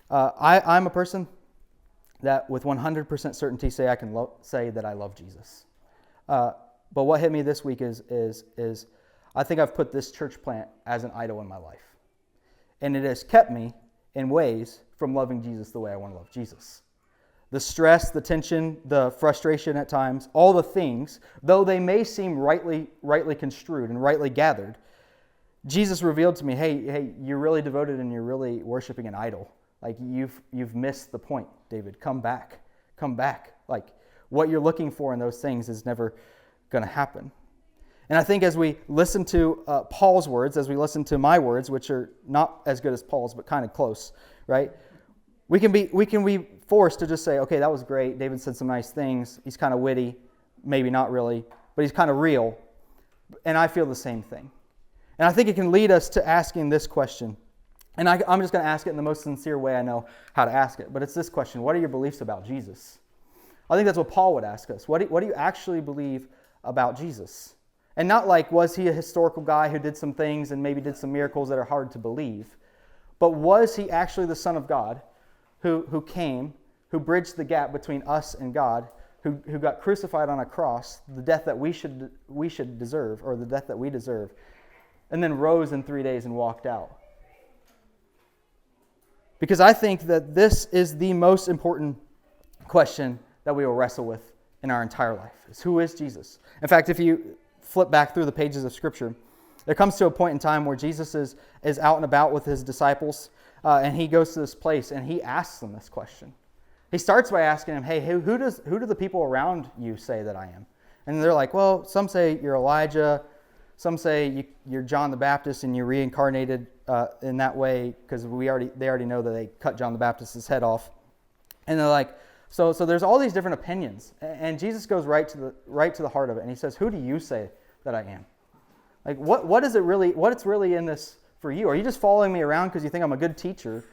I'm a person that with 100% certainty I can say that I love Jesus. But what hit me this week is I think I've put this church plant as an idol in my life. And it has kept me in ways from loving Jesus the way I want to love Jesus. The stress, the tension, the frustration at times, all the things, though they may seem rightly construed and rightly gathered, Jesus revealed to me, hey, you're really devoted and you're really worshiping an idol. Like you've missed the point, David. Come back. Like what you're looking for in those things is never going to happen. And I think as we listen to Paul's words, as we listen to my words, which are not as good as Paul's, but kind of close, right? We can be forced to just say, okay, that was great. David said some nice things. He's kind of witty, maybe not really, but he's kind of real. And I feel the same thing. And I think it can lead us to asking this question. And I'm just going to ask it in the most sincere way I know how to ask it. But it's this question: what are your beliefs about Jesus? I think that's what Paul would ask us. What do you actually believe about Jesus? And not like, was he a historical guy who did some things and maybe did some miracles that are hard to believe, but was he actually the Son of God who came, who bridged the gap between us and God, who got crucified on a cross, the death that we should deserve, or the death that we deserve, and then rose in 3 days and walked out? Because I think that this is the most important question that we will wrestle with in our entire life, is who is Jesus? In fact, if you flip back through the pages of Scripture, there comes to a point in time where Jesus is out and about with his disciples, and he goes to this place and he asks them this question. He starts by asking them, hey, who do the people around you say that I am? And they're like, well, some say you're Elijah, some say you're John the Baptist and you're reincarnated in that way, because they already know that they cut John the Baptist's head off. And they're like, so there's all these different opinions, and Jesus goes right to the heart of it, and he says, who do you say that I am? Like, what's really in this for you? Are you just following me around because you think I'm a good teacher?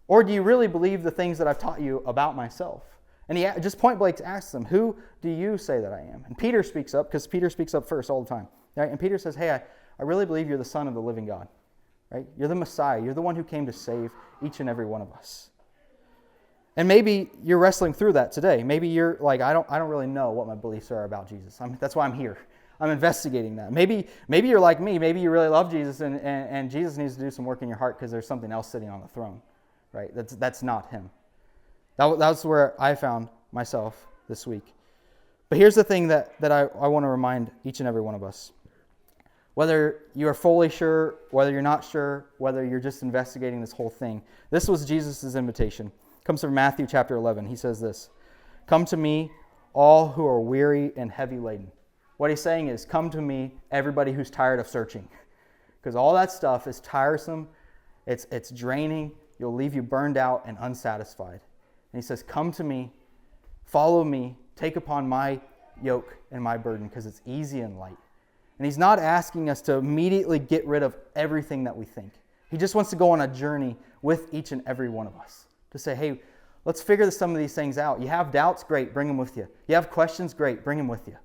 Or do you really believe the things that I've taught you about myself? And he just point blank asks them, who do you say that I am? And Peter speaks up, because Peter speaks up first all the time. Right? And Peter says, hey, I really believe you're the Son of the living God. Right? You're the Messiah. You're the one who came to save each and every one of us. And maybe you're wrestling through that today. Maybe you're like, I don't really know what my beliefs are about Jesus. That's why I'm here. I'm investigating that. Maybe you're like me. Maybe you really love Jesus and Jesus needs to do some work in your heart because there's something else sitting on the throne. Right? That's not him. That's where I found myself this week. But here's the thing that I want to remind each and every one of us. Whether you are fully sure, whether you're not sure, whether you're just investigating this whole thing, this was Jesus' invitation. It comes from Matthew chapter 11. He says this, "Come to me, all who are weary and heavy laden." What he's saying is, come to me, everybody who's tired of searching. Because all that stuff is tiresome, it's draining, it'll leave you burned out and unsatisfied. And he says, come to me, follow me, take upon my yoke and my burden, because it's easy and light. And he's not asking us to immediately get rid of everything that we think. He just wants to go on a journey with each and every one of us. To say, hey, let's figure some of these things out. You have doubts? Great, bring them with you. You have questions? Great, bring them with you.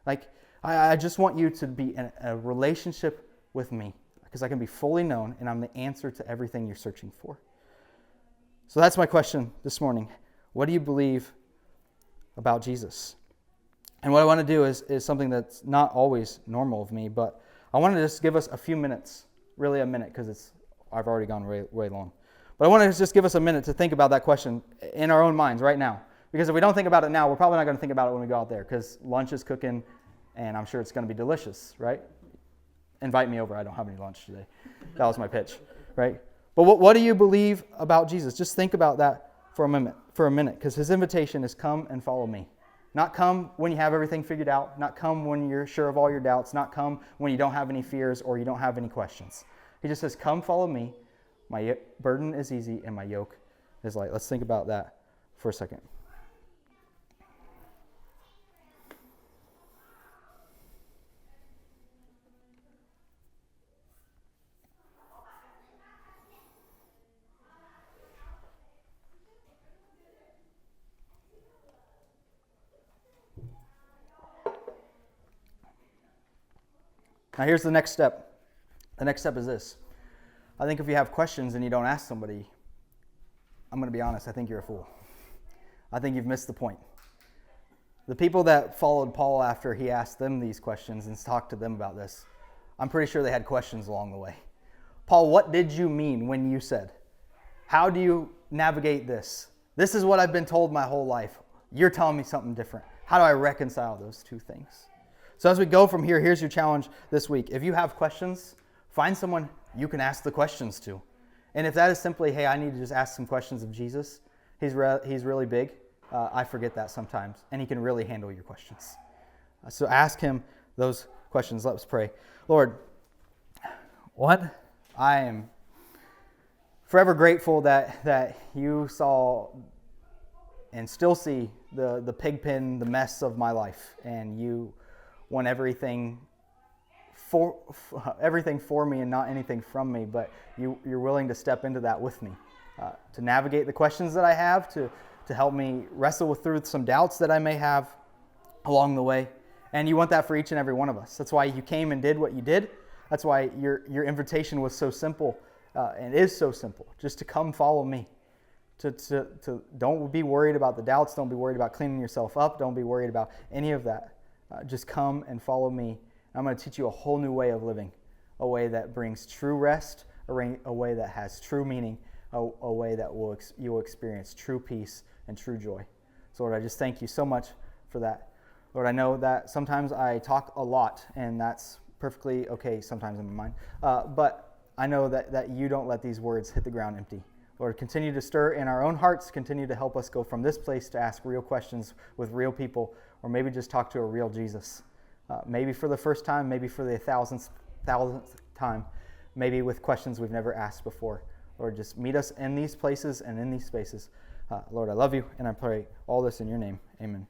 Like, I just want you to be in a relationship with me, because I can be fully known and I'm the answer to everything you're searching for. So that's my question this morning. What do you believe about Jesus? And what I want to do is something that's not always normal of me, but I want to just give us a few minutes, really a minute, because I've already gone way long. But I want to just give us a minute to think about that question in our own minds right now. Because if we don't think about it now, we're probably not going to think about it when we go out there, because lunch is cooking, and I'm sure it's going to be delicious, right? Invite me over. I don't have any lunch today. That was my pitch, right? But what do you believe about Jesus? Just think about that for a minute, because his invitation is come and follow me. Not come when you have everything figured out. Not come when you're sure of all your doubts. Not come when you don't have any fears or you don't have any questions. He just says, come follow me. My burden is easy and my yoke is light. Let's think about that for a second. Now here's the next step. The next step is this. I think if you have questions and you don't ask somebody, I'm going to be honest, I think you're a fool. I think you've missed the point. The people that followed Paul after he asked them these questions and talked to them about this, I'm pretty sure they had questions along the way. Paul, what did you mean when you said? How do you navigate this? This is what I've been told my whole life. You're telling me something different. How do I reconcile those two things? So as we go from here, here's your challenge this week. If you have questions, find someone you can ask the questions to. And if that is simply, hey, I need to just ask some questions of Jesus, he's really big. I forget that sometimes. And he can really handle your questions. So ask him those questions. Let's pray. Lord, I am forever grateful that you saw and still see the pig pen, the mess of my life. And you want everything for me and not anything from me, but you're willing to step into that with me, to navigate the questions that I have, to help me wrestle through some doubts that I may have along the way. And you want that for each and every one of us. That's why you came and did what you did. That's why your invitation was so simple, and is so simple, just to come follow me. To don't be worried about the doubts. Don't be worried about cleaning yourself up. Don't be worried about any of that. Just come and follow me. I'm going to teach you a whole new way of living, a way that brings true rest, a way that has true meaning, a way that you will experience true peace and true joy. So Lord, I just thank you so much for that. Lord, I know that sometimes I talk a lot, and that's perfectly okay sometimes in my mind. But I know that you don't let these words hit the ground empty. Lord, continue to stir in our own hearts, continue to help us go from this place to ask real questions with real people, or maybe just talk to a real Jesus. Maybe for the first time, maybe for the thousandth time, maybe with questions we've never asked before. Lord, just meet us in these places and in these spaces. Lord, I love you, and I pray all this in your name. Amen.